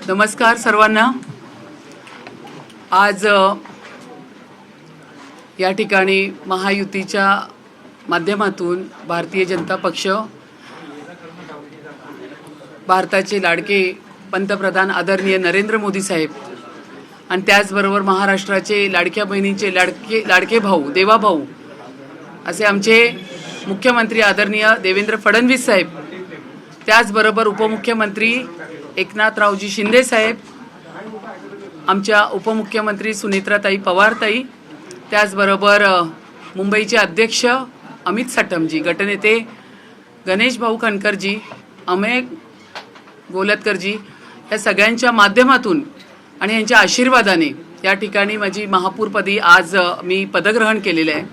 नमस्कार सर्वांना। आज या ठिकाणी महायुतीच्या माध्यमातून भारतीय जनता पक्ष, भारताचे लाडके पंतप्रधान आदरणीय नरेंद्र मोदी साहेब आणि त्याचबरोबर महाराष्ट्राचे लाडक्या बहिणींचे लाडके भाऊ देवाभाऊ असे आमचे मुख्यमंत्री आदरणीय देवेंद्र फडणवीस साहेब, त्याचबरोबर उपमुख्यमंत्री एकनाथरावजी शिंदे साहेब, आमच्या उपमुख्यमंत्री सुनेत्राताई पवारताई, त्याचबरोबर मुंबईचे अध्यक्ष अमित साटमजी, गटनेते गणेश भाऊ खनकरजी, अमेय गोलतकरजी, या सगळ्यांच्या माध्यमातून आणि यांच्या आशीर्वादाने या ठिकाणी माझी महापौरपदी आज मी पदग्रहण केलेलं आहे।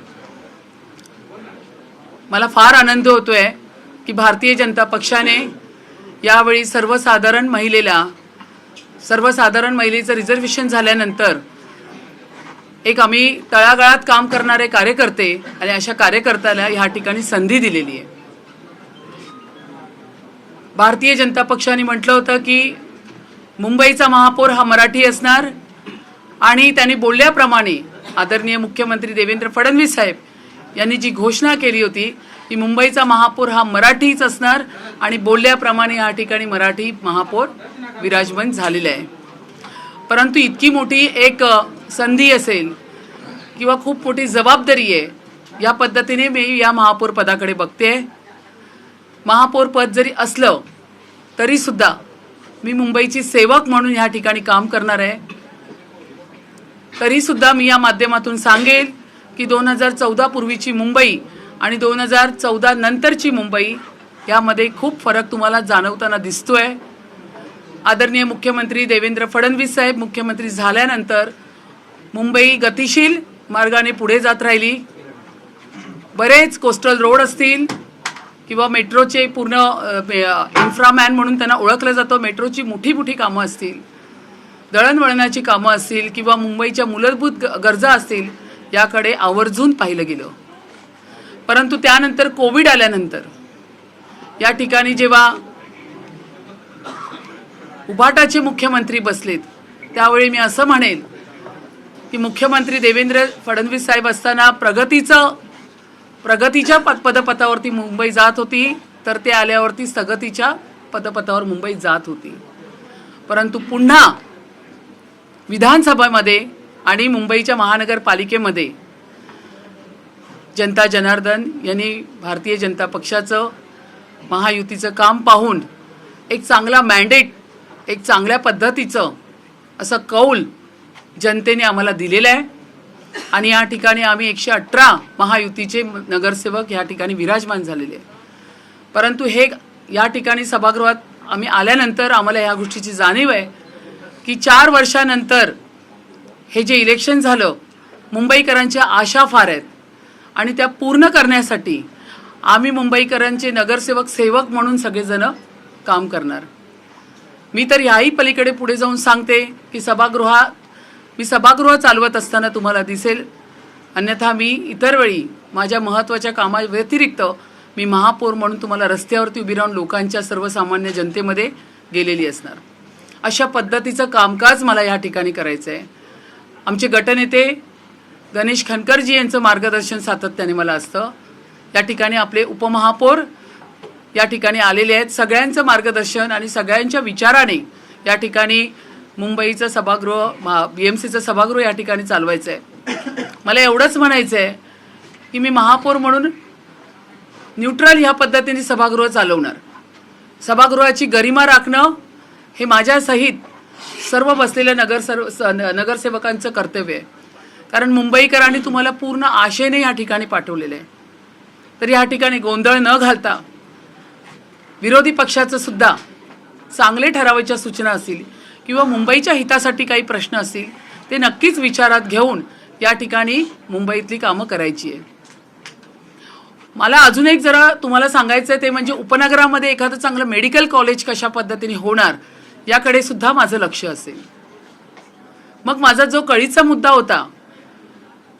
मला फार आनंद होतोय की भारतीय जनता पक्षाने यावेळी सर्वसाधारण महिलेचं रिझर्वेशन झाल्यानंतर एक आम्ही तळागाळात काम करणारे कार्यकर्ते आणि अशा कार्यकर्त्याला या ठिकाणी संधी दिलेली आहे। भारतीय जनता पक्षाने म्हटलं होतं की मुंबईचा महापौर हा मराठी असणार आणि त्यांनी बोलल्याप्रमाणे आदरणीय मुख्यमंत्री देवेंद्र फडणवीस साहेब यांनी जी घोषणा केली होती की मुंबईचा महापौर हा मराठीच असणार आणि बोलल्याप्रमाणे या ठिकाणी मराठी महापौर विराजमान झालेला आहे। परंतु इतकी मोठी एक संधी असेल किंवा खूप मोठी जबाबदारी आहे, या पद्धतीने मी या महापौर पदाकडे बघते। महापौर पद जरी असलं तरी सुद्धा मी मुंबईची सेवक म्हणून या ठिकाणी काम करणार आहे। तरी सुद्धा मी या माध्यमातून सांगेल की 2014 पूर्वीची मुंबई आणि 2014 नंतरची मुंबई यामध्ये खूप फरक तुम्हाला जाणवताना दिसतोय। आदरणीय मुख्यमंत्री देवेंद्र फडणवीस साहेब मुख्यमंत्री झाल्यानंतर मुंबई गतिशील मार्गाने पुढे जात राहिली। बरेच कोस्टल रोड असतील किंवा मेट्रोचे पूर्ण इन्फ्रामॅन म्हणून त्यांना ओळखलं जातं, मेट्रोची मोठी कामं असतील, दळणवळणाची कामं असतील किंवा मुंबईच्या मूलभूत गरजा असतील, याकडे आवर्जून पाहिलं गेलं। परंतु त्यानंतर कोविड आल्यानंतर या ठिकाणी जेव्हा उभाटाचे मुख्यमंत्री बसलेत त्यावेळी मी असं म्हणेल की मुख्यमंत्री देवेंद्र फडणवीस साहेब असताना प्रगतीच्या पदपथावरती मुंबई जात होती, तर ते आल्यावरती स्थगतीच्या पदपथावर मुंबई जात होती। परंतु पुन्हा विधानसभेमध्ये आणि मुंबईच्या महानगरपालिकेमध्ये जनता जनार्दन यांनी भारतीय जनता पक्षाचं महायुतीचं काम पाहून एक चांगला मॅन्डेट, एक चांगल्या पद्धतीचं असं कौल जनतेने आम्हाला दिलेलं आहे आणि या ठिकाणी आम्ही 118 महायुतीचे नगरसेवक या ठिकाणी विराजमान झालेले आहे। परंतु हे या ठिकाणी सभागृहात आम्ही आल्यानंतर आम्हाला या गोष्टीची जाणीव आहे की 4 वर्षानंतर हे जे इलेक्शन झालं, मुंबईकरांच्या आशा फार आहेत आणि त्या पूर्ण करण्यासाठी आम्ही मुंबईकरांचे नगरसेवक सेवक म्हणून सगळेजण काम करणार। मी तर याही पलीकडे पुढे जाऊन सांगते की मी सभागृह चालवत असताना तुम्हाला दिसेल, अन्यथा मी इतर वेळी माझ्या महत्त्वाच्या कामाव्यतिरिक्त मी महापौर म्हणून तुम्हाला रस्त्यावरती उभी राहून लोकांच्या सर्वसामान्य जनतेमध्ये गेलेली असणार। अशा पद्धतीचं कामकाज मला या ठिकाणी करायचं आहे। आमचे गटनेते गणेश खनकरजी यांचं मार्गदर्शन सातत्याने मला असतं। या ठिकाणी आपले उपमहापौर या ठिकाणी आलेले आहेत, सगळ्यांचं मार्गदर्शन आणि सगळ्यांच्या विचाराने या ठिकाणी मुंबईचं सभागृह BMCचं सभागृह या ठिकाणी चालवायचं आहे। मला एवढंच म्हणायचं आहे की मी महापौर म्हणून न्यूट्रल ह्या पद्धतीने सभागृह चालवणार। सभागृहाची गरिमा राखणं हे माझ्यासहित सर्व बसलेल्या नगरसेवकांचं कर्तव्य आहे, कारण मुंबईकरांनी तुम्हाला पूर्ण आशेने या ठिकाणी पाठवलेलं आहे। तर या ठिकाणी गोंधळ न घालता विरोधी पक्षाचं सुद्धा चांगले ठरावाच्या सूचना असतील किंवा मुंबईच्या हितासाठी काही प्रश्न असतील ते नक्कीच विचारात घेऊन या ठिकाणी मुंबईतली कामं करायची आहे। मला अजून एक जरा तुम्हाला सांगायचं आहे ते म्हणजे उपनगरामध्ये एखादं चांगलं मेडिकल कॉलेज कशा पद्धतीने होणार याकडे सुद्धा माझं लक्ष असेल। मग माझा जो कळीचा मुद्दा होता,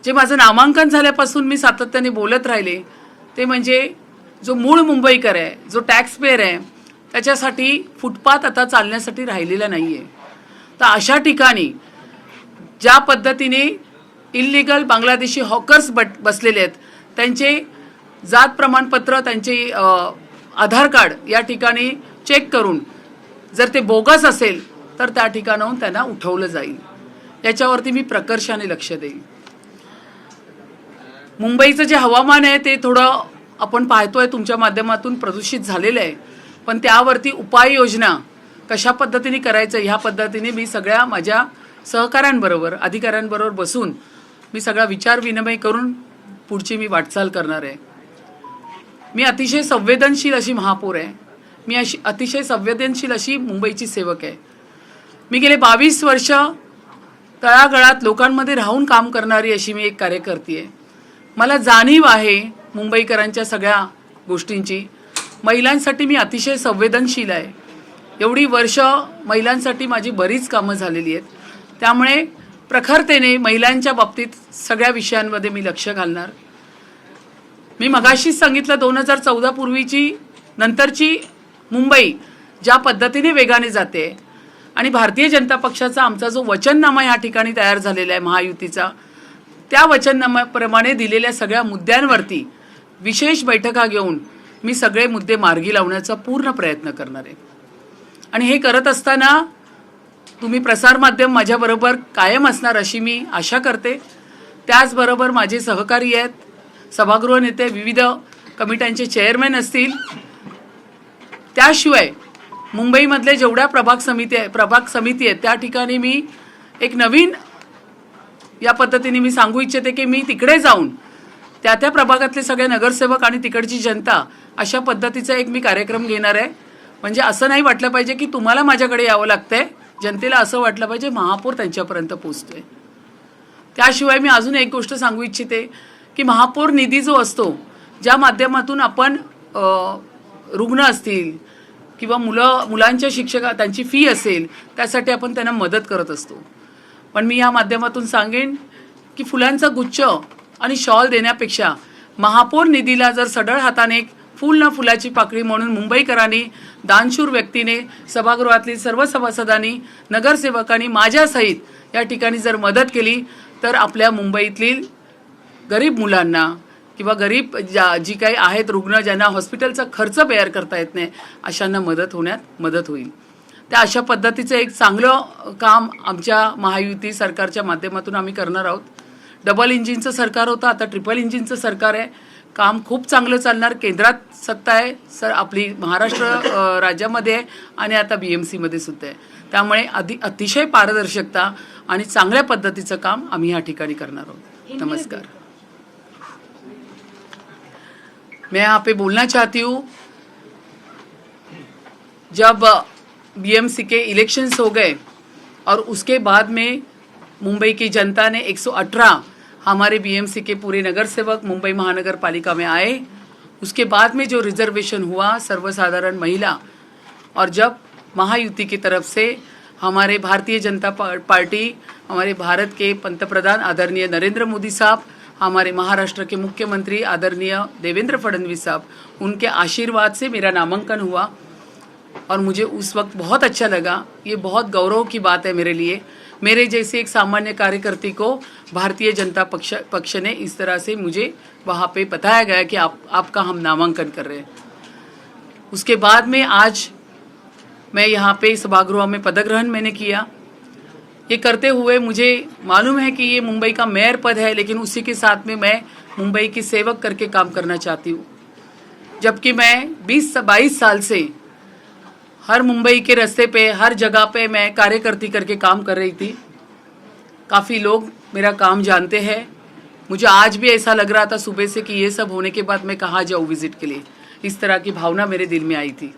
जे माझं नामांकन झाल्यापासून मी सातत्याने बोलत राहिले, ते म्हणजे जो मूळ मुंबईकर आहे, जो टॅक्स पेयर आहे, त्याच्यासाठी फुटपाथ आता चालण्यासाठी राहिलेला नाही आहे। तर अशा ठिकाणी ज्या पद्धतीने इल्लीगल बांगलादेशी हॉकर्स बसलेले आहेत, त्यांचे जात प्रमाणपत्र, त्यांचे आधार कार्ड या ठिकाणी चेक करून जर ते बोगस असेल तर त्या ठिकाणाहून त्यांना उठवलं जाईल. याच्यावरती मी प्रकर्षाने लक्ष देईन. मुंबईचं जे हवामान आहे ते थोडं आपण पाहतोय तुमच्या माध्यमातून प्रदूषित झालेलं आहे, पण त्यावरती उपाययोजना कशा पद्धतीने करायचं ह्या पद्धतीने मी सगळ्या माझ्या सहकाऱ्यांबरोबर, अधिकाऱ्यांबरोबर बसून मी सगळा विचार विनिमय करून पुढची मी वाटचाल करणार आहे. मी अतिशय संवेदनशील अशी महापौर आहे. मी अतिशय संवेदनशील अशी मुंबईची सेवक आहे. मी गेले 22 वर्ष तळागाळात लोकांमध्ये राहून काम करणारी अशी मी एक कार्यकर्ती आहे. मला जाणीव आहे मुंबईकरांच्या सगळ्या गोष्टींची. महिलांसाठी मी अतिशय संवेदनशील आहे. एवढी वर्ष महिलांसाठी माझी बरीच कामं झालेली आहेत. त्यामुळे प्रखरतेने महिलांच्या बाबतीत सगळ्या विषयांमध्ये मी लक्ष घालणार. मी मगाशीच सांगितलं 2014 पूर्वीची नंतरची मुंबई ज्या पद्धतीने वेगाने जाते आणि भारतीय जनता पक्षाचा आमचा जो वचननामा या ठिकाणी तयार झालेला आहे महायुतीचा, त्या वचननाम्याप्रमाणे दिलेल्या सगळ्या मुद्द्यांवरती विशेष बैठका घेऊन मी सगळे मुद्दे मार्गी लावण्याचा पूर्ण प्रयत्न करणार आहे. आणि हे करत असताना तुम्ही प्रसारमाध्यम माझ्याबरोबर कायम असणार अशी मी आशा करते. त्याचबरोबर माझे सहकारी आहेत, सभागृह नेते, विविध कमिट्यांचे चेअरमॅन असतील. त्याशिवाय मुंबईमधले जेवढ्या प्रभाग समिती आहेत त्या ठिकाणी मी एक नवीन या पद्धतीने मी सांगू इच्छिते की मी तिकडे जाऊन त्या प्रभागातले सगळे नगरसेवक आणि तिकडची जनता अशा पद्धतीचा एक मी कार्यक्रम घेणार आहे. म्हणजे असं नाही वाटलं पाहिजे की तुम्हाला माझ्याकडे यावं लागतंय, जनतेला असं वाटलं पाहिजे महापौर त्यांच्यापर्यंत पोहोचतोय. त्याशिवाय मी अजून एक गोष्ट सांगू इच्छिते की महापौर निधी जो असतो, ज्या माध्यमातून आपण रुग्ण असतील किंवा मुलांच्या त्यांची फी असेल त्यासाठी आपण त्यांना मदत करत असतो. पण मी या माध्यमातून सांगेन की फुलांचा गुच्छ आणि शॉल देण्यापेक्षा महापौर निधीला जर सढळ हाताने फूल ना फुलाची पाकळी म्हणून मुंबईकरांनी, दानशूर व्यक्तीने, सभागृहातली सर्व सभासदांनी, नगरसेवकांनी माझ्यासहित या ठिकाणी जर मदत केली तर आपल्या मुंबईतली गरीब मुलांना किंवा गरीब जी काही आहेत रुग्ण ज्यांना हॉस्पिटलचा खर्च बेअर करता येत नाही अशांना मदत होईल. त्या अशा पद्धतीचं एक चांगलं काम आमच्या महायुती सरकारच्या माध्यमातून आम्ही करणार आहोत. डबल इंजिनचं सरकार होतं, आता ट्रिपल इंजिनचं सरकार आहे. काम खूप चांगलं चालणार. केंद्रात सत्ता आहे आपली, महाराष्ट्र राज्यामध्ये आहे आणि आता BMCमध्ये सुद्धा आहे. त्यामुळे अतिशय पारदर्शकता आणि चांगल्या पद्धतीचं काम आम्ही या ठिकाणी करणार आहोत. नमस्कार. मैं यहाँ पे बोलना चाहती हूँ, जब BMC के इलेक्शंस हो गए और उसके बाद में मुंबई की जनता ने 118 हमारे BMC के पूरे नगर सेवक मुंबई महानगर पालिका में आए. उसके बाद में जो रिजर्वेशन हुआ सर्वसाधारण महिला, और जब महायुति की तरफ से हमारे भारतीय जनता पार्टी, हमारे भारत के पंतप्रधान आदरणीय नरेंद्र मोदी साहब, हमारे महाराष्ट्र के मुख्यमंत्री आदरणीय देवेंद्र फडणवीस साहब, उनके आशीर्वाद से मेरा नामांकन हुआ और मुझे उस वक्त बहुत अच्छा लगा. ये बहुत गौरव की बात है मेरे लिए. मेरे जैसे एक सामान्य कार्यकर्ती को भारतीय जनता पक्ष ने इस तरह से मुझे वहाँ पे बताया गया कि आपका हम नामांकन कर रहे हैं. उसके बाद में आज मैं यहाँ पे सभागृह में पदग्रहण मैंने किया. ये करते हुए मुझे मालूम है कि ये मुंबई का मेयर पद है, लेकिन उसी के साथ में मैं मुंबई की सेवक करके काम करना चाहती हूँ. जबकि मैं 20-22 साल से हर मुंबई के रास्ते पे, हर जगह पे मैं कार्यकर्ती करके काम कर रही थी. काफ़ी लोग मेरा काम जानते हैं. मुझे आज भी ऐसा लग रहा था सुबह से कि ये सब होने के बाद मैं कहाँ जाऊँ विज़िट के लिए. इस तरह की भावना मेरे दिल में आई थी.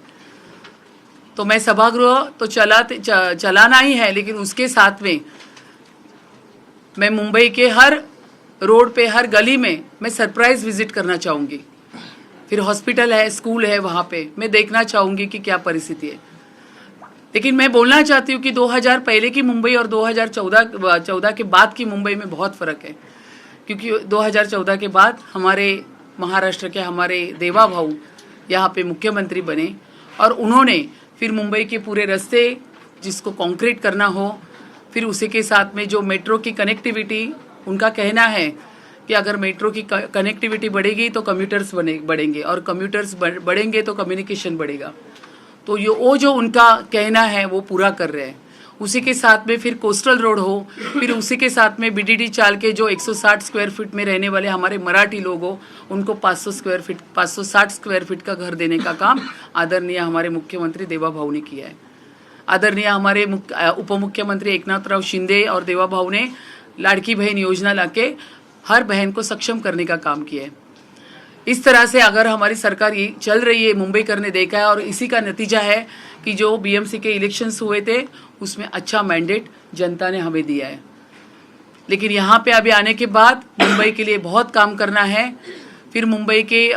तो मैं सभागृह तो चलाना ही है, लेकिन उसके साथ में मैं मुंबई के हर रोड पे, हर गली में मैं सरप्राइज़ विज़िट करना चाहूँगी. फिर हॉस्पिटल है, स्कूल है, वहाँ पे मैं देखना चाहूँगी कि क्या परिस्थिति है. लेकिन मैं बोलना चाहती हूँ कि 2000 पहले की मुंबई और 2014 के बाद की मुंबई में बहुत फ़र्क है. क्योंकि 2014 के बाद हमारे महाराष्ट्र के हमारे देवा भाऊ यहाँ पे मुख्यमंत्री बने और उन्होंने फिर मुंबई के पूरे रास्ते, जिसको कंक्रीट करना हो, फिर उसी के साथ में जो मेट्रो की कनेक्टिविटी, उनका कहना है कि अगर मेट्रो की कनेक्टिविटी बढ़ेगी तो कम्यूटर्स बढ़ेंगे और कम्यूटर्स बढ़ेंगे तो कम्युनिकेशन बढ़ेगा। तो वो जो उनका कहना है वो पूरा कर रहे हैं। उसी के साथ में फिर कोस्टल रोड हो, फिर उसी के साथ में बीडीडी चाल के जो 160 स्क्वायर फीट में रहने वाले हमारे मराठी लोग हो, उनको 560 स्क्वायर फीट का घर देने का काम आदरणीय हमारे मुख्यमंत्री देवाभाऊ ने किया है। आदरणीय हमारे उप मुख्यमंत्री एकनाथराव शिंदे और देवाभाऊ ने लाड़की बहन योजना लाके हर बहन को सक्षम करने का काम किया है। इस तरह से अगर हमारी सरकार ये चल रही है, मुंबई करने देखा है, और इसी का नतीजा है कि जो बीएमसी के इलेक्शंस हुए थे उसमें अच्छा मैंडेट जनता ने हमें दिया है। लेकिन यहाँ पे अभी आने के बाद मुंबई के लिए बहुत काम करना है। फिर मुंबई के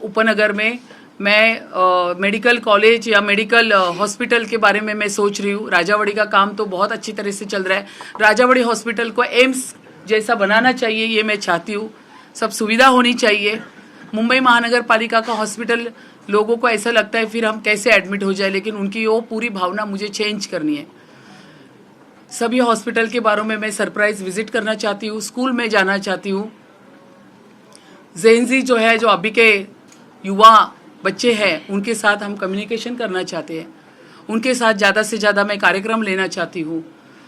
उपनगर में मैं मेडिकल कॉलेज या मेडिकल हॉस्पिटल के बारे में मैं सोच रही हूँ। राजावाड़ी का काम तो बहुत अच्छी तरह से चल रहा है। राजावाड़ी हॉस्पिटल को एम्स जैसा बनाना चाहिए, ये मैं चाहती हूँ। सब सुविधा होनी चाहिए। मुंबई महानगर पालिका का हॉस्पिटल, लोगों को ऐसा लगता है फिर हम कैसे एडमिट हो जाए, लेकिन उनकी वो पूरी भावना मुझे चेंज करनी है। सभी हॉस्पिटल के बारे में मैं सरप्राइज विजिट करना चाहती हूँ। स्कूल में जाना चाहती हूँ। जेनजी जो है, जो अभी के युवा बच्चे हैं, उनके साथ हम कम्युनिकेशन करना चाहते हैं। उनके साथ ज़्यादा से ज़्यादा मैं कार्यक्रम लेना चाहती हूँ।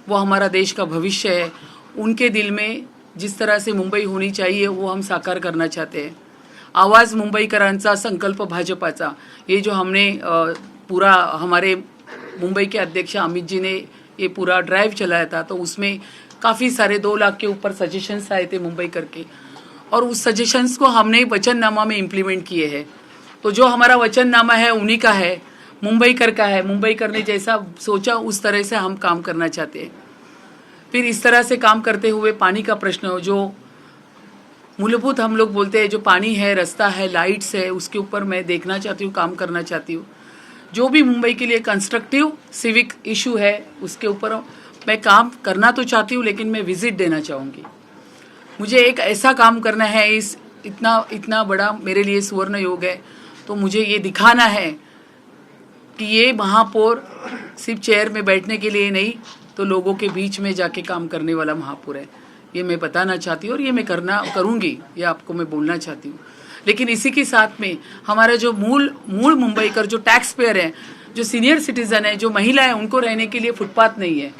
वो हमारा देश का भविष्य है। उनके दिल में जिस तरह से मुंबई होनी चाहिए वो हम साकार करना चाहते हैं। आवाज मुंबईकरांचा, संकल्प भाजपाचा, ये जो हमने पूरा हमारे मुंबई के अध्यक्ष अमित जी ने ये पूरा ड्राइव चलाया था, तो उसमें काफ़ी सारे 2 लाख के ऊपर सजेशंस आए थे मुंबई करके, और उस सजेशंस को हमने वचननामा में इम्प्लीमेंट किए हैं। तो जो हमारा वचननामा है उन्हीं का है, मुंबई कर का है। मुंबई करने जैसा सोचा उस तरह से हम काम करना चाहते हैं। फिर इस तरह से काम करते हुए पानी का प्रश्न हो, जो मूलभूत हम लोग बोलते हैं, जो पानी है, रास्ता है, लाइट्स है, उसके ऊपर मैं देखना चाहती हूँ, काम करना चाहती हूँ। जो भी मुंबई के लिए कंस्ट्रक्टिव सिविक इशू है उसके ऊपर मैं काम करना तो चाहती हूँ, लेकिन मैं विजिट देना चाहूँगी। मुझे एक ऐसा काम करना है, इस इतना बड़ा मेरे लिए सुवर्ण योग है। तो मुझे ये दिखाना है कि ये महापौर सिर्फ चेयर में बैठने के लिए नहीं, तो लोगों के बीच में जाके काम करने वाला महापौर है। ये मैं बताना चाहती हूँ और ये मैं करूँगी, ये आपको मैं बोलना चाहती हूँ। लेकिन इसी के साथ में हमारा जो मूल मुंबई कर जो टैक्स पेयर है, जो सीनियर सिटीजन है, जो महिला है, उनको रहने के लिए फुटपाथ नहीं है।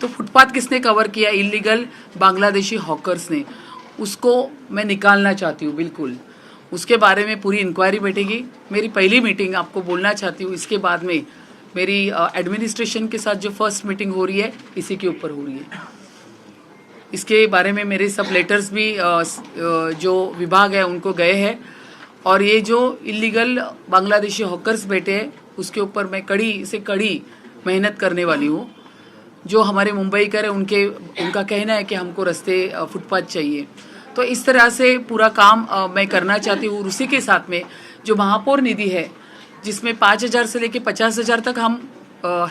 तो फुटपाथ किसने कवर किया? इलीगल बांग्लादेशी हॉकर्स ने। उसको मैं निकालना चाहती हूँ बिल्कुल। उसके बारे में पूरी इंक्वायरी बैठेगी। मेरी पहली मीटिंग आपको बोलना चाहती हूँ, इसके बाद में मेरी एडमिनिस्ट्रेशन के साथ जो फर्स्ट मीटिंग हो रही है इसी के ऊपर हो रही है। इसके बारे में मेरे सब लेटर्स भी जो विभाग है उनको गए हैं, और ये जो इलीगल बांग्लादेशी हॉकर्स बैठे हैं उसके ऊपर मैं कड़ी से कड़ी मेहनत करने वाली हूँ। जो हमारे मुंबई कर है उनका कहना है कि हमको रास्ते फुटपाथ चाहिए। तो इस तरह से पूरा काम मैं करना चाहती हूँ। उसी के साथ में जो महापौर निधि है, जिसमें 5,000 से लेकर 50,000 तक हम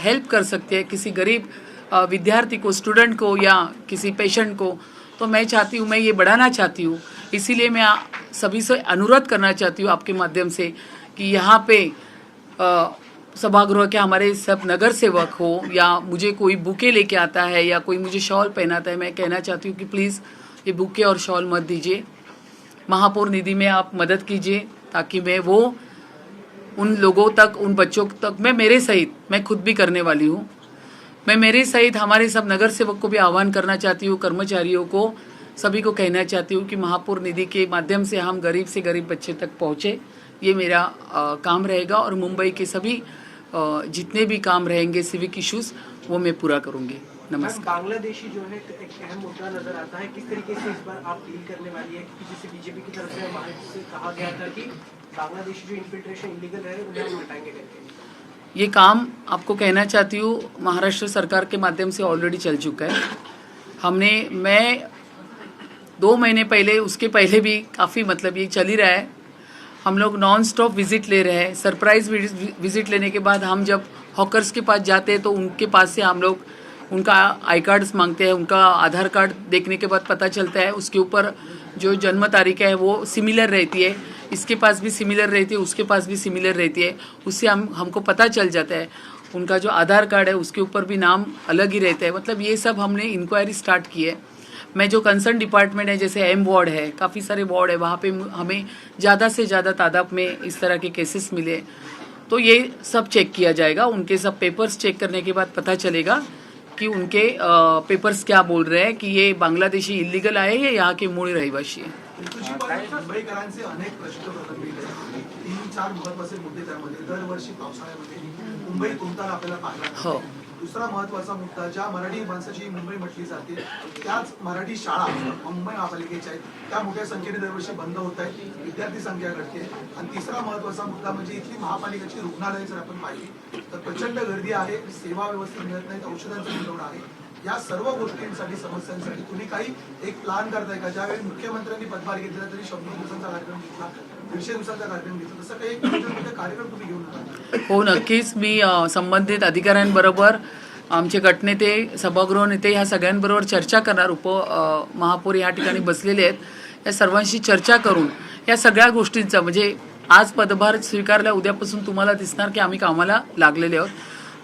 हेल्प कर सकते हैं किसी गरीब विद्यार्थी को, स्टूडेंट को, या किसी पेशेंट को, तो मैं चाहती हूँ, मैं ये बढ़ाना चाहती हूँ। इसीलिए मैं सभी से अनुरोध करना चाहती हूँ आपके माध्यम से कि यहाँ पे सभागृह के हमारे सब नगर सेवक हो, या मुझे कोई बुके लेके आता है या कोई मुझे शॉल पहनाता है, मैं कहना चाहती हूँ कि प्लीज़ ये बुके और शॉल मत दीजिए। महापौर निधि में आप मदद कीजिए, ताकि मैं वो उन लोगों तक, उन बच्चों तक, मैं मेरे सहित, मैं खुद भी करने वाली हूँ, मैं मेरे सहित हमारे सब नगर सेवक को भी आह्वान करना चाहती हूँ, कर्मचारियों को, सभी को कहना चाहती हूँ कि महापौर निधि के माध्यम से हम गरीब से गरीब बच्चे तक पहुँचे। ये मेरा काम रहेगा, और मुंबई के सभी जितने भी काम रहेंगे सिविक इश्यूज, वो मैं पूरा करूँगी। नमस्कार। बांग्लादेशी जो है एक अहम मुद्दा नजर आता है, किस तरीके से इस बार आप डील करने वाली है? क्योंकि जैसे बीजेपी की तरफ से महाराष्ट्र से कहा गया था कि बांग्लादेशी जो इन्फिल्ट्रेशन इलीगल है उन्हें हम हटाएंगे करके। ये काम आपको कहना चाहती हूँ, महाराष्ट्र सरकार के माध्यम से ऑलरेडी चल चुका है। मैं 2 महीने पहले, उसके पहले भी काफ़ी, मतलब ये चल ही रहा है। हम लोग नॉन स्टॉप विजिट ले रहे हैं। सरप्राइज विजिट लेने के बाद हम जब हॉकर्स के पास जाते हैं तो उनके पास से हम लोग उनका आई कार्ड्स मांगते हैं। उनका आधार कार्ड देखने के बाद पता चलता है उसके ऊपर जो जन्म तारीख है वो सिमिलर रहती है, इसके पास भी सिमिलर रहती है, उसके पास भी सिमिलर रहती है। उससे हमको पता चल जाता है। उनका जो आधार कार्ड है उसके ऊपर भी नाम अलग ही रहता है। मतलब ये सब हमने इंक्वायरी स्टार्ट की है। मैं जो कंसर्न डिपार्टमेंट है, जैसे एम वार्ड है, काफ़ी सारे वार्ड है, वहाँ पे हमें ज़्यादा से ज़्यादा तादाद में इस तरह के केसेस मिले, तो ये सब चेक किया जाएगा। उनके सब पेपर्स चेक करने के बाद पता चलेगा कि उनके पेपर्स क्या बोल रहे हैं कि ये बांग्लादेशी इलीगल आए या यहाँ के मूळ रहिवासी आहे। मुंबईकरांचे अनेक प्रश्न प्रलंबित आहेत. 3-4 महत्वाचे मुद्दे त्यामध्ये दरवर्षी पावसाळ्यामध्ये मुंबई तुमताना आपल्याला पाहायला मिळते. हो. दुसरा महत्वाचा मुद्दा, ज्या मराठी माणसाची मुंबई म्हटली जाते त्याच मराठी शाळा मुंबई महापालिकेच्या आहेत, त्या मोठ्या संख्येने दरवर्षी बंद होत आहेत, विद्यार्थी संख्या घटते. आणि तिसरा महत्वाचा मुद्दा म्हणजे इथली महापालिकेची रुग्णालय जर आपण पाहिली तर प्रचंड गर्दी आहे, सेवा व्यवस्थित मिळत नाहीत, औषधांचं तुटवडा आहे. या सर्व गोष्टींसाठी, समस्यांसाठी तुम्ही काही एक प्लॅन करताय का? ज्यावेळी मुख्यमंत्र्यांनी पदभार घेतला तरी 100 दिवसांचा कार्यक्रम घेतला, 150 दिवसांचा कार्यक्रम घेतला, तसं काही एक मोठे कार्यक्रम तुम्ही घेऊन येता? हो, नक्कीच. मी संबंधित अधिकाऱ्यांबरोबर, आमचे गटनेते, सभागृह नेते ह्या सगळ्यांबरोबर चर्चा करणार. महापौर या ठिकाणी बसलेले आहेत. या सर्वांशी चर्चा करून या सगळ्या गोष्टींचं, म्हणजे आज पदभार स्वीकारल्या उद्यापासून तुम्हाला दिसणार की आम्ही कामाला लागलेले आहोत.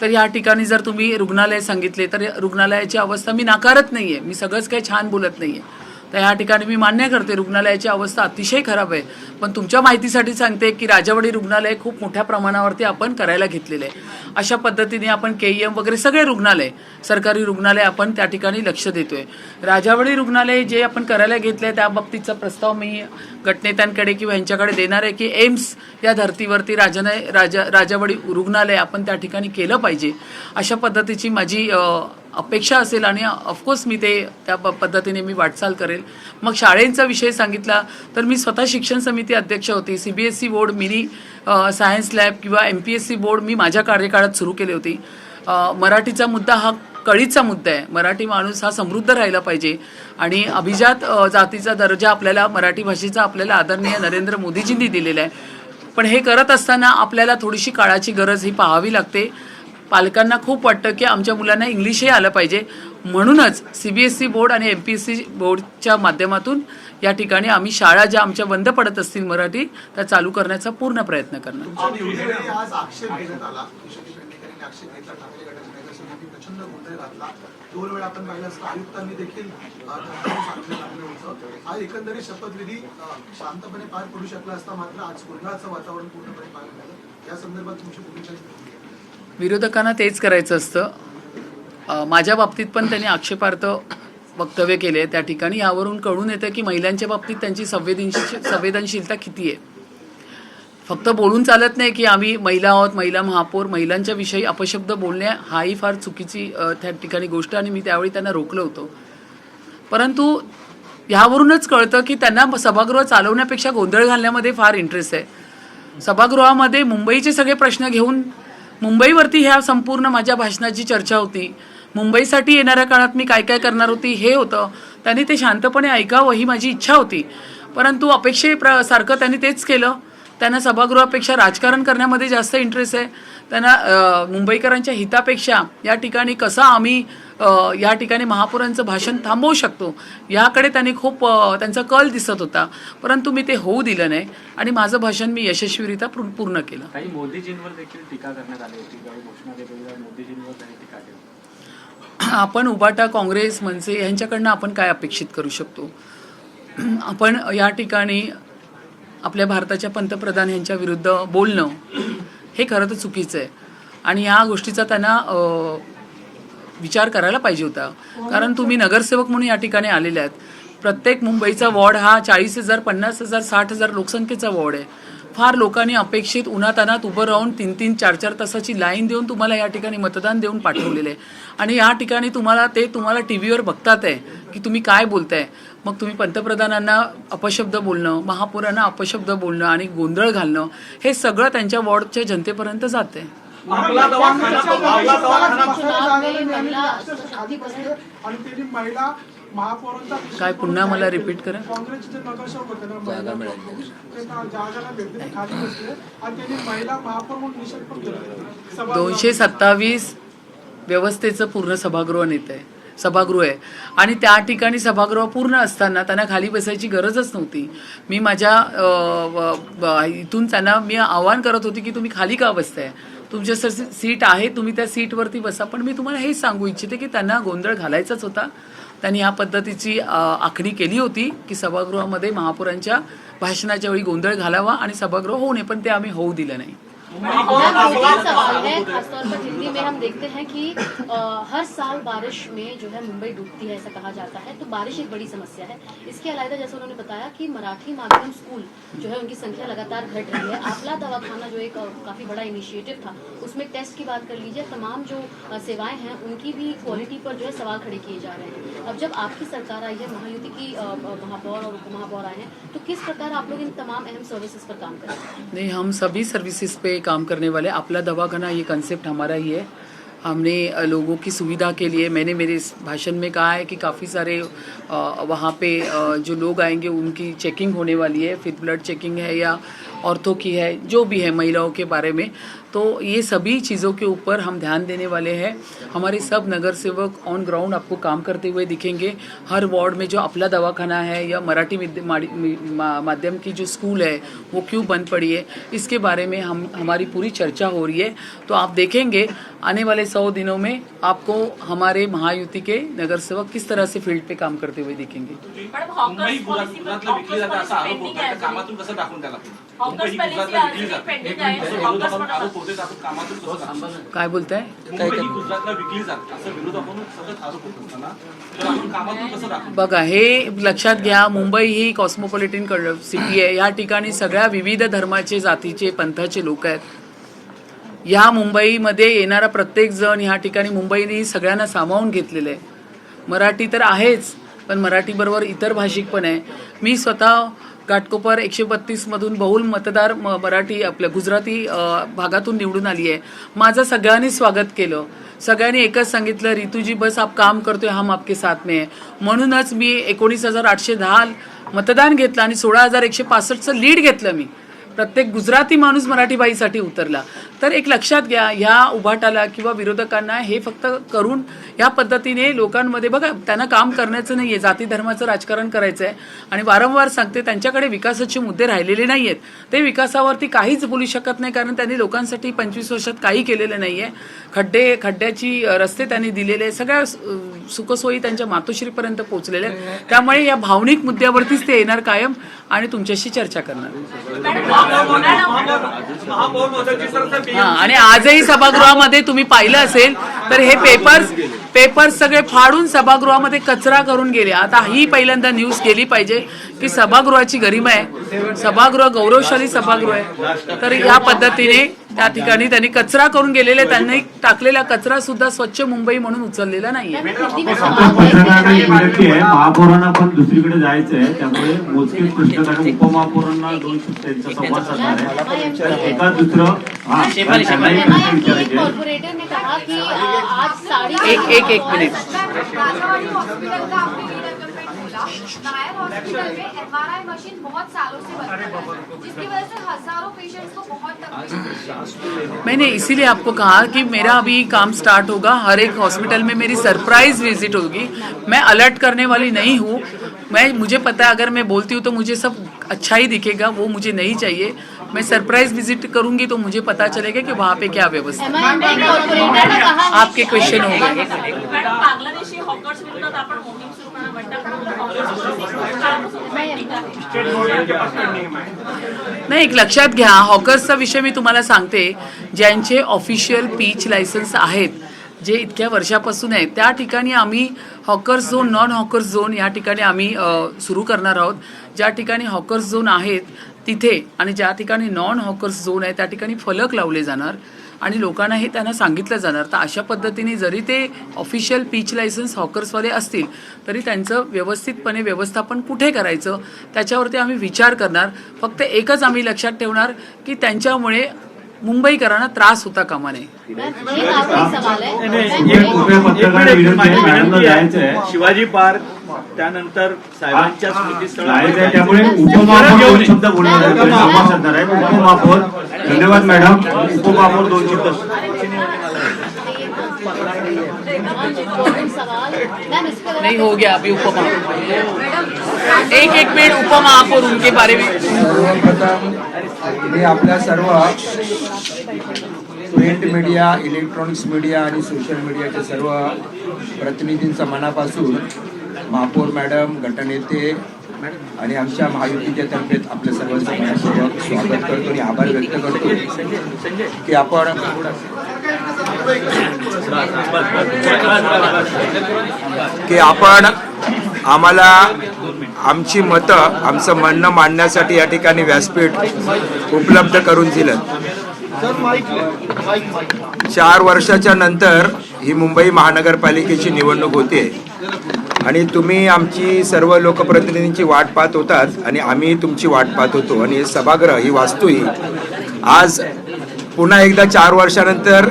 तर या ठिकाणी जर तुम्ही रुग्णालय सांगितले तर रुग्णालयाची अवस्था मी नाकारत नाही आहे, मी सगळंच काही छान बोलत नाही आहे. तर या ठिकाणी मी मान्य करते रुग्णालयाची अवस्था अतिशय खराब आहे. पण तुमच्या माहितीसाठी सांगते की राजावाडी रुग्णालय खूप मोठ्या प्रमाणावरती आपण करायला घेतलेलं आहे. अशा पद्धतीने आपण KEM वगैरे सगळे रुग्णालय, सरकारी रुग्णालय आपण त्या ठिकाणी लक्ष देतोय. राजावाडी रुग्णालय जे आपण करायला घेतलं आहे त्या बाबतीचा प्रस्ताव मी गटनेत्यांकडे किंवा यांच्याकडे देणार आहे की एम्स या धर्तीवरती राजावाडी रुग्णालय आपण त्या ठिकाणी केलं पाहिजे, अशा पद्धतीची माझी अपेक्षा असेल. आणि ऑफकोर्स मी ते त्या पद्धतीने मी वाटचाल करेल. मग शाळेंचा विषय सांगितला तर मी स्वतः शिक्षण समिती अध्यक्ष होती. CBSE board, mini science lab किंवा MPSC बोर्ड मी माझ्या कार्यकाळात सुरू केली होती. मराठीचा मुद्दा हा कळीचा मुद्दा आहे. मराठी माणूस हा समृद्ध राहिला पाहिजे आणि अभिजात जातीचा दर्जा आपल्याला, मराठी भाषेचा आपल्याला आदरणीय नरेंद्र मोदीजींनी दिलेला आहे. पण हे करत असताना आपल्याला थोडीशी काळाची गरज ही पाहावी लागते. पालकांना खूप वाटतं की आमच्या मुलांना इंग्लिशही आलं पाहिजे, म्हणूनच CBSE बोर्ड आणि MPSC बोर्डच्या माध्यमातून या ठिकाणी आम्ही शाळा ज्या आमच्या बंद पडत असतील मराठी, त्या चालू करण्याचा पूर्ण प्रयत्न करणार. आज आक्षेप घेण्यात आला, पेडणेकरांनी आक्षेप घेतला, ठाकरे गटाच्या नेत्यांनी प्रचंड गोंधळ घातला. 2 वेळा आपण पाहिलं असतं आयुक्तांनी देखील सांगितलं होतं. आज एकंदरीत शपथविधी शांतपणे पार पडू शकला असता, मात्र आज गोंधळाचं वातावरण पूर्णपणे पाहायला मिळालं. या संदर्भात तुमची भूमिका? विरोधकांना तेच करायचं असतं. माझ्या बाबतीत पण त्यांनी आक्षेपार्थ वक्तव्य केले त्या ठिकाणी. यावरून कळून येतं की महिलांच्या बाबतीत त्यांची संवेदनशीलता किती आहे. फक्त बोलून चालत नाही की आम्ही महिला आहोत, महिला महापौर, महिलांच्या विषयी अपशब्द बोलणे हाही फार चुकीची त्या ठिकाणी गोष्ट, आणि मी त्यावेळी त्यांना रोखलं होतं. परंतु ह्यावरूनच कळतं की त्यांना सभागृह चालवण्यापेक्षा गोंधळ घालण्यामध्ये फार इंटरेस्ट आहे. सभागृहामध्ये मुंबईचे सगळे प्रश्न घेऊन, मुंबईवरती ह्या संपूर्ण माझ्या भाषणाची चर्चा होती. मुंबईसाठी येणाऱ्या काळात मी काय काय करणार होती हे होतं. त्यांनी ते शांतपणे ऐकावं ही माझी इच्छा होती. परंतु सारखं त्यांनी तेच केलं. त्यांना सभागृहापेक्षा राजकारण करण्यामध्ये जास्त इंटरेस्ट आहे. त्यांना मुंबईकरांच्या हितापेक्षा या ठिकाणी कसं आम्ही या ठिकाणी महापौरांचं भाषण थांबवू शकतो याकडे त्यांनी खूप त्यांचा कल दिसत होता. परंतु मी ते होऊ दिलं नाही आणि माझं भाषण मी यशस्वीरित्या पूर्ण केलं. काही मोदीजींवर देखील टीका करण्यात आली होती. घोषणा देताना मोदीजींवर त्यांनी टीका केली. आपण उबाटा, काँग्रेस, मनसे यांच्याकडनं आपण काय अपेक्षित करू शकतो? आपण या ठिकाणी आपल्या भारताच्या पंतप्रधान यांच्या विरुद्ध बोलणं हे खरं तर चुकीचं आहे आणि या गोष्टीचा त्यांना विचार करायला पाहिजे होता. कारण तुम्ही नगरसेवक म्हणून या ठिकाणी आलेले आहेत. प्रत्येक मुंबईचा वॉर्ड हा 40,000, 50,000, 60,000 लोकसंख्येचा वॉर्ड आहे. फार लोकांनी अपेक्षित उन्हातानात उभं राहून 3-3, 4-4 तासाची लाईन देऊन तुम्हाला या ठिकाणी मतदान देऊन पाठवलेलं आहे आणि या ठिकाणी तुम्हाला TV वर बघतात आहे की तुम्ही काय बोलताय. मग तुम्ही पंतप्रधानांना अपशब्द बोलणं, महापौरांना अपशब्द बोलणं आणि गोंधळ घालणं हे सगळं त्यांच्या वॉर्डच्या जनतेपर्यंत जाते. काय पुन्हा मला रिपीट करा. 227 व्यवस्थेचं पूर्ण सभागृह आहे आणि त्या ठिकाणी सभागृह पूर्ण असताना त्यांना खाली बसायची गरजच नव्हती. मी माझ्या इथून त्यांना मी आवाहन करत होती की तुम्ही खाली का बसताय, तुमच्या सीट आहे, तुम्ही त्या सीटवरती बसा. पण मी तुम्हाला हेच सांगू इच्छिते की त्यांना गोंधळ घालायचाच होता. त्यांनी ह्या पद्धतीची आखणी केली होती की सभागृहामध्ये महापौरांच्या भाषणाच्या वेळी गोंधळ घालावा आणि सभागृह होऊ नये, पण ते आम्ही होऊ दिलं नाही. सवाल है, खासतौर पर दिल्ली में हम देखते हैं कि हर साल बारिश में जो है मुंबई डूबती है, ऐसा कहा जाता है. तो बारिश एक बड़ी समस्या है. इसके अलावा जैसे उन्होंने बताया कि मराठी माध्यम स्कूल जो है उनकी संख्या लगातार घट रही है. आपला दवाखाना जो एक काफी बड़ा इनिशिएटिव था, उसमें टेस्ट की बात कर लीजिए, तमाम जो सेवाएं हैं उनकी भी क्वालिटी पर जो है सवाल खड़े किए जा रहे हैं. अब जब आपकी सरकार आई है, महायुति की महापौर और उपमहापौर आए हैं, तो किस प्रकार आप लोग इन तमाम अहम सर्विसेज पर काम करें? नहीं, हम सभी सर्विसेज पे काम करने वाले. अपना दवाखाना ये कंसेप्ट हमारा ही है. हमने लोगों की सुविधा के लिए, मैंने मेरे इस भाषण में कहा है कि काफ़ी सारे वहाँ पे जो लोग आएंगे उनकी चेकिंग होने वाली है, फिर ब्लड चेकिंग है या औरतों की है, जो भी है महिलाओं के बारे में. तो ये सभी चीज़ों के ऊपर हम ध्यान देने वाले हैं. हमारे सब नगर सेवक ऑन ग्राउंड आपको काम करते हुए दिखेंगे. हर वार्ड में जो अपना दवाखाना है या मराठी माध्यम की जो स्कूल है वो क्यों बंद पड़ी है, इसके बारे में हमारी पूरी चर्चा हो रही है. तो आप देखेंगे आने वाले 100 दिनों में आपको हमारे महायुति के नगर सेवक किस तरह से फील्ड पे काम करते हुए दिखेंगे. मुंबई गुजरातला विकली जाते असा आरोप होता है, कामातून कसं दाखवून द्यायला मुंबई ही गुजरातला विकली जाते, आरोप होते, कामातून कसं दाखवून काय बोलताय? मुंबई ही गुजरातला विकली जाते असं विरोधाकडून सतत आरोप होत असताना तर आपण कामातून कसं दाखवून. बघा, हे लक्षात घ्या, मुंबई ही कॉस्मोपॉलिटन सिटी आहे. या ठिकाणी सगळ्या विविध धर्माचे, जातीचे, पंथाचे लोक आहेत. या मुंबईमध्ये येणारा प्रत्येक जण ह्या ठिकाणी मुंबईने सगळ्यांना सामावून घेतलेलं आहे. मराठी तर आहेच, पण मराठीबरोबर इतर भाषिक पण आहे. मी स्वतः घाटकोपर 132 मधून बहुल मतदार मराठी आपल्या गुजराती भागातून निवडून आली आहे. माझं सगळ्यांनी स्वागत केलं. सगळ्यांनी एकच सांगितलं, रितूजी बस आप काम करतोय, हम आपके साथ में आहे. म्हणूनच मी 19,810 मतदान घेतलं आणि 16,165चं लीड घेतलं. मी प्रत्येक गुजराती माणूस मराठी बाईसाठी उतरला. तर एक लक्षात घ्या, ह्या उभाटाला किंवा विरोधकांना हे फक्त करून ह्या पद्धतीने लोकांमध्ये, बघा, त्यांना काम करण्याचं नाही आहे, जाती धर्माचं राजकारण करायचं आहे. आणि वारंवार सांगते, त्यांच्याकडे विकासाचे मुद्दे राहिलेले नाही आहेत. ते विकासावरती काहीच बोलू शकत नाही, कारण त्यांनी लोकांसाठी 25 वर्षात काही केलेलं नाही आहे. खड्ड्याची रस्ते त्यांनी दिलेले, सगळ्या सुखसोयी त्यांच्या मातोश्रीपर्यंत पोहोचलेल्या आहेत. त्यामुळे या भावनिक मुद्द्यावरतीच ते येणार कायम आणि तुमच्याशी चर्चा करणार. आणि आजही सभागृहामध्ये तुम्ही पाहिलं असेल तर हे पेपर्स सगळे फाडून सभागृहामध्ये कचरा करून गेले. आता ही पहिल्यांदा न्यूज केली पाहिजे की सभागृहाची गरिमा आहे, सभागृह गौरवशाली सभागृह आहे. तर या पद्धतीने त्या ठिकाणी त्यांनी कचरा करून गेलेले, त्यांनी टाकलेला कचरा सुद्धा स्वच्छ मुंबई म्हणून उचललेला नाहीये. महापौरांना पण दुसरीकडे जायचं आहे, त्यामुळे मोजके प्रश्न कारण उपमहापौरांना 2 त्यांचा संवाद साधणार आहे. एका दुसरं कॉर्पोरेटर ने कहा कि आज साड़ी एक मिनिट. नायर हॉस्पिटल में एमआरआई मशीन बहुत सालों से बंद है, जिसकी वजह से हजारों पेशेंट्स को बहुत तकलीफ. मैंने इसीलिए आपको कहा कि मेरा अभी काम स्टार्ट होगा. हर एक हॉस्पिटल में मेरी सरप्राइज विजिट होगी. मैं अलर्ट करने वाली नहीं हूँ. मुझे पता है अगर मैं बोलती हूँ तो मुझे सब अच्छा ही दिखेगा, वो मुझे नहीं चाहिए. मैं सरप्राइज विजिट करूंगी तो मुझे पता चलेगा कि वहाँ पे क्या व्यवस्था है. आपके क्वेश्चन हो गए. बांगलादेशी हॉकर्स विरोधात आपण मोहीम सुरू करणार नाही, एक लक्षात घ्या, हॉकर्सचा विषय मी तुम्हाला सांगते. ज्यांचे ऑफिशियल पीच लायसन्स आहेत, जे इतक्या वर्षापासून आहेत, त्या ठिकाणी आम्ही hawkers zone, non hawkers zone या ठिकाणी आम्ही सुरू करणार आहोत. ज्या ठिकाणी हॉकर्स झोन आहेत तिथे आणि ज्या ठिकाणी नॉन हॉकर्स झोन आहे त्या ठिकाणी फलक लावले जाणार आणि लोकांना हे त्यांना सांगितलं जाणार. तर अशा पद्धतीने जरी ते ऑफिशियल पीच लायसन्स हॉकर्सवाले असतील तरी त्यांचं व्यवस्थितपणे व्यवस्थापन कुठे करायचं त्याच्यावरती आम्ही विचार करणार. फक्त एकच आम्ही लक्षात ठेवणार की त्यांच्यामुळे मुंबईकरांना त्रास होता कामा नये. शिवाजी पार्क, त्यानंतर साहेबांच्या स्मृतीस्थळावर, त्यामुळे उपमहापौर शब्द बोलणार आहे. उपमहापौर, धन्यवाद मॅडम. उपमहापौर 2 शब्द. नहीं हो गया अभी उपमहापौर. एक मिनट, उपमहापौर उनके बारे में. मी आपल्या सर्व प्रिंट मीडिया, इलेक्ट्रॉनिक्स मीडिया आणि सोशल मीडियाच्या सर्व प्रतिनिधींचा मनापासून महापौर मॅडम, गटनेते आणि आमच्या महायुतीच्या तर्फे आपल्या सर्वांचं मनपूर्वक स्वागत करतो आणि आभार व्यक्त करतो की आपण आम्हाला आमची मतं, आमचं म्हणणं मांडण्यासाठी या ठिकाणी व्यासपीठ उपलब्ध करून दिलं. 4 वर्षाच्या नंतर ही मुंबई महानगरपालिकेची निवडणूक होते आणि तुम्ही आमची सर्व लोकप्रतिनिधींची वाट पाहत होतात आणि आम्ही तुमची वाट पाहत होतो आणि हे सभागृह, ही वास्तू ही आज पुन्हा एकदा 4 वर्षानंतर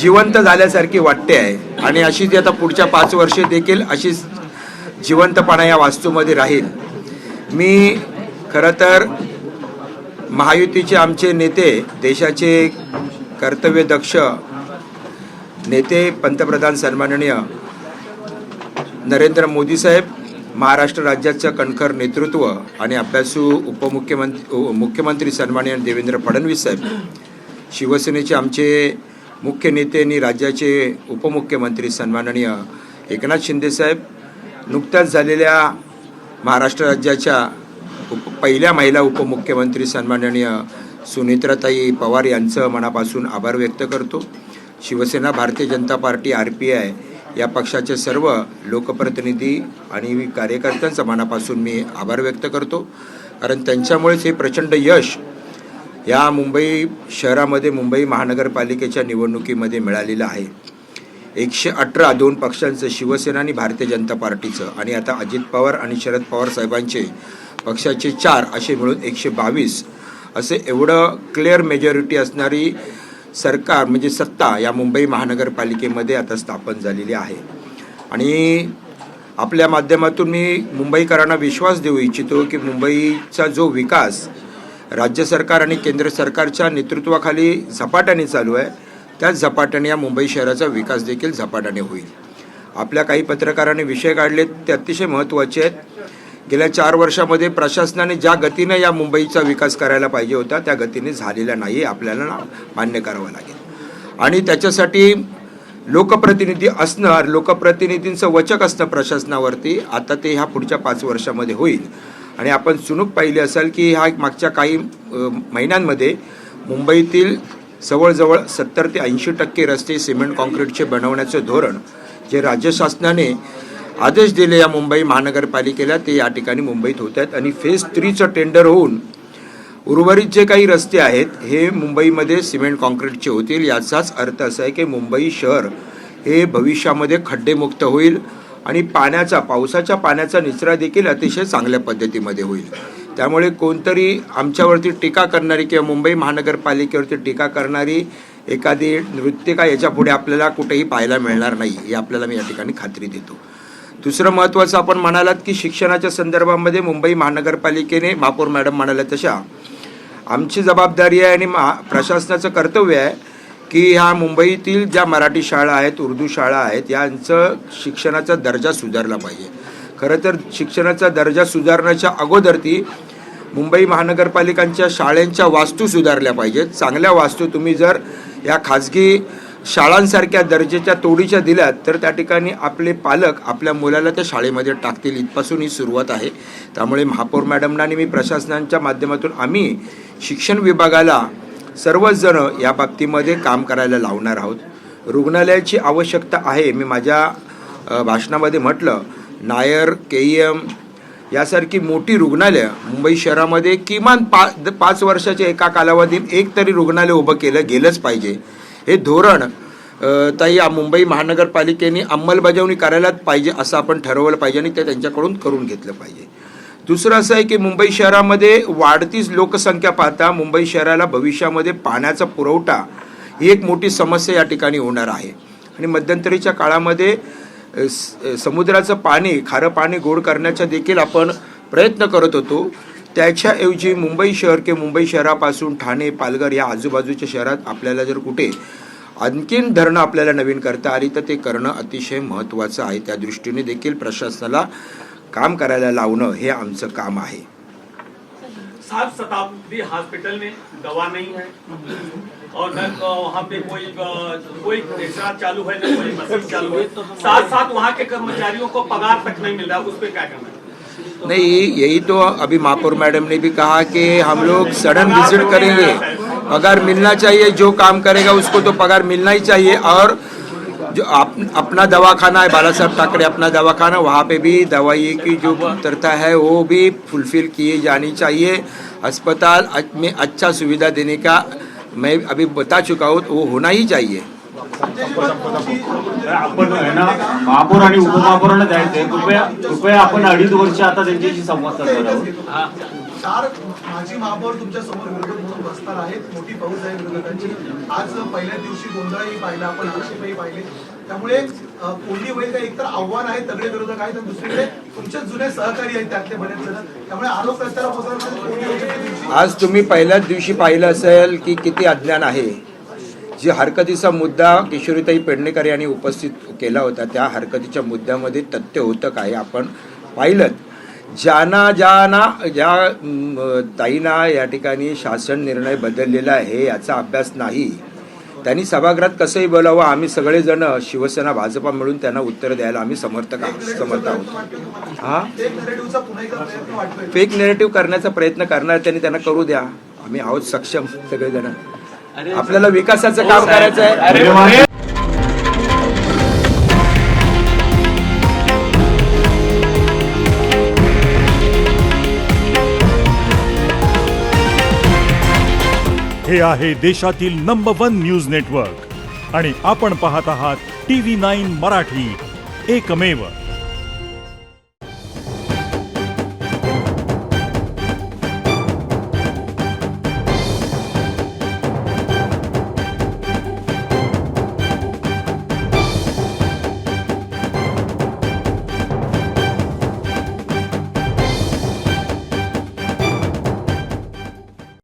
जिवंत झाल्यासारखी वाटते आहे आणि अशीच आता पुढच्या 5 वर्षे देखील अशीच जिवंतपणा या वास्तूमध्ये राहील. मी खरं तर महायुतीचे आमचे नेते, देशाचे कर्तव्यदक्ष नेते, पंतप्रधान सन्माननीय नरेंद्र मोदी साहेब, महाराष्ट्र राज्याचं कणखर नेतृत्व आणि अभ्यासू मुख्यमंत्री सन्माननीय देवेंद्र फडणवीस साहेब, शिवसेनेचे आमचे मुख्य नेते आणि राज्याचे उपमुख्यमंत्री सन्माननीय एकनाथ शिंदे साहेब, नुकत्याच झालेल्या महाराष्ट्र राज्याच्या पहिल्या महिला उपमुख्यमंत्री सन्माननीय सुनेत्राताई पवार यांचं मनापासून आभार व्यक्त करतो. शिवसेना, भारतीय जनता पार्टी, RPI या पक्षाचे सर्व लोकप्रतिनिधी आणि कार्यकर्त्यांचा मनापासून मी आभार व्यक्त करतो, कारण त्यांच्यामुळेच हे प्रचंड यश या मुंबई शहरामध्ये मुंबई महानगरपालिकेच्या निवडणुकीमध्ये मिळालेलं आहे. 118 2 पक्षांचं, शिवसेना आणि भारतीय जनता पार्टीचं आणि आता अजित पवार आणि शरद पवार साहेबांचे पक्षाचे 4 असे मिळून 122 असे एवढं क्लिअर मेजॉरिटी असणारी सरकार म्हणजे सत्ता या मुंबई महानगरपालिकेमध्ये आता स्थापन झालेली आहे. आणि आपल्या माध्यमातून मी मुंबईकरांना विश्वास देऊ इच्छितो की मुंबईचा जो विकास राज्य सरकार आणि केंद्र सरकारच्या नेतृत्वाखाली झपाट्याने चालू आहे, त्याच झपाट्याने या मुंबई शहराचा विकास देखील झपाट्याने होईल. आपल्या काही पत्रकारांनी विषय काढलेत ते अतिशय महत्त्वाचे आहेत. गेल्या 4 वर्षामध्ये प्रशासनाने ज्या गतीने या मुंबईचा विकास करायला पाहिजे होता त्या गतीने झालेला नाही, आपल्याला मान्य करावं लागेल. आणि त्याच्यासाठी लोकप्रतिनिधी असणं, लोकप्रतिनिधींचं वचक असणं प्रशासनावरती, आता ते ह्या पुढच्या 5 वर्षामध्ये होईल. आणि आपण चुणूक पाहिली असेल की ह्या मागच्या काही महिन्यांमध्ये मुंबईतील जवळजवळ 70 ते 80% रस्ते सिमेंट कॉन्क्रीटचे बनवण्याचं धोरण जे राज्य शासनाने आदेश दिले या मुंबई महानगरपालिकेला ते या ठिकाणी मुंबईत होत आहेत. आणि फेज 3चं टेंडर होऊन उर्वरित जे काही रस्ते आहेत हे मुंबईमध्ये सिमेंट कॉन्क्रीटचे होतील. याचाच अर्थ असा आहे की मुंबई शहर हे भविष्यामध्ये खड्डेमुक्त होईल आणि पावसाच्या पाण्याचा निचरा देखील अतिशय चांगल्या पद्धतीमध्ये होईल. त्यामुळे कोणतरी आमच्यावरती टीका करणारी किंवा मुंबई महानगरपालिकेवरती टीका करणारी एखादी नृत्यिका याच्यापुढे आपल्याला कुठेही पाहायला मिळणार नाही, ही आपल्याला मी या ठिकाणी खात्री देतो. दुसरं महत्त्वाचं आपण म्हणालात की शिक्षणाच्या संदर्भामध्ये मुंबई महानगरपालिकेने, महापौर मॅडम म्हणाल्या तशा, आमची जबाबदारी आहे आणि प्रशासनाचं कर्तव्य आहे की ह्या मुंबईतील ज्या मराठी शाळा आहेत, उर्दू शाळा आहेत, यांचं शिक्षणाचा दर्जा सुधारला पाहिजे. खरं तर शिक्षणाचा दर्जा सुधारण्याच्या अगोदर ती मुंबई महानगरपालिकांच्या शाळांच्या वास्तू सुधारल्या पाहिजेत. चांगल्या वास्तू तुम्ही जर या खाजगी शाळांसारख्या दर्जाच्या तोडीच्या दिल्यात तर त्या ठिकाणी आपले पालक आपल्या मुलाला त्या शाळेमध्ये टाकतील, इथपासून ही सुरुवात आहे. त्यामुळे महापौर मॅडमना आणि मी प्रशासनाच्या माध्यमातून आम्ही शिक्षण विभागाला सर्वच जण या बाबतीमध्ये काम करायला लावणार आहोत. रुग्णालयाची आवश्यकता आहे. मी माझ्या भाषणामध्ये म्हटलं, नायर, KEM यासारखी मोठी रुग्णालय मुंबई शहरामध्ये किमान 5 वर्षाच्या एका कालावधीत एक तरी रुग्णालय उभं केलं गेलंच पाहिजे. हे धोरण ताई मुंबई महानगरपालिकेने अंमलबजावणी करायलाच पाहिजे असं आपण ठरवलं पाहिजे आणि ते त्यांच्याकडून करून घेतलं पाहिजे. दुसरं असं आहे की मुंबई शहरामध्ये वाढतीच लोकसंख्या पाहता मुंबई शहराला भविष्यामध्ये पाण्याचा पुरवठा ही एक मोठी समस्या या ठिकाणी होणार आहे. आणि मध्यंतरीच्या काळामध्ये समुद्राचं पाणी, खारं पाणी गोड करण्याचा देखील आपण प्रयत्न करत होतो. त्याच्याऐवजी मुंबई शहरापासून ठाणे, पालघर या आजूबाजूच्या शहरात आपल्याला जर कुठे आणखीन धरणं आपल्याला नवीन करता आली तर ते करणं अतिशय महत्त्वाचं आहे. त्या दृष्टीने देखील प्रशासनाला काम करायला लावणं हे आमचं काम आहे. सात शताब्दी हॉस्पिटल में दवा नहीं है और न वहाँ पे कोई एक्सरा चालू है न कोई मशीन चालू है, साथ साथ वहाँ के कर्मचारियों को पगार तक नहीं मिल रहा, उस पर क्या करना है? नहीं, यही तो अभी महापौर मैडम ने भी कहा कि हम लोग सडन विजिट करेंगे, पगार मिलना चाहिए, जो काम करेगा उसको तो पगार मिलना ही चाहिए। और जो अपना दवाखाना है, बाला साहब ठाकरे अपना दवाखाना, वहाँ पे भी दवाई की जो कमतरता है वो भी फुलफिल की जानी चाहिए। अस्पताल में अच्छा सुविधा देने का मैं अभी बता चुका हूँ, वो होना ही चाहिए। आपण आहे ना महापौर आणि उपमहापौरांना जायचंय, कृपया आपण 2.5 वर्ष आता त्यांच्याशी संवाद साधणार आहोत। 4 माजी महापौर तुमच्या समोर विरोधक म्हणून बसणार आहेत, मोठी फौज आहे विरोधकांची। आज पहिल्या दिवशी गोंधळही पाहिला, आपण आक्षेपही पाहिले, त्यामुळे कोणी होईल का एकतर आव्हान आहे, तगडे विरोधक आहेत आणि दुसरीकडे तुमचे जुने सहकारी आहेत त्यातले बरेच जण, त्यामुळे आरोप प्रत्यारोप होणार। आज तुम्ही पहिल्याच दिवशी पाहिलं असेल की किती अज्ञान आहे। जे हरकतीचा मुद्दा किशोरीताई पेडणेकर यांनी उपस्थित केला होता, त्या हरकतीच्या मुद्द्यामध्ये तथ्य होतं काय आपण पाहिलं। ज्या ताईंना या ठिकाणी शासन निर्णय बदललेला आहे याचा अभ्यास नाही, त्यांनी सभागृहात कसंही बोलावं, आम्ही सगळेजण शिवसेना भाजपा मिळून त्यांना उत्तर द्यायला आम्ही समर्थ आहोत। हा फेक नेरेटिव्ह करण्याचा प्रयत्न करणार त्यांना करू द्या, आम्ही आहोत सक्षम सगळेजण। आपल्याला विकासाचं काम करायचं आहे। हे आहे देशातील नंबर 1 न्यूज नेटवर्क आणि आपण पाहत आहात TV9 मराठी, एकमेव।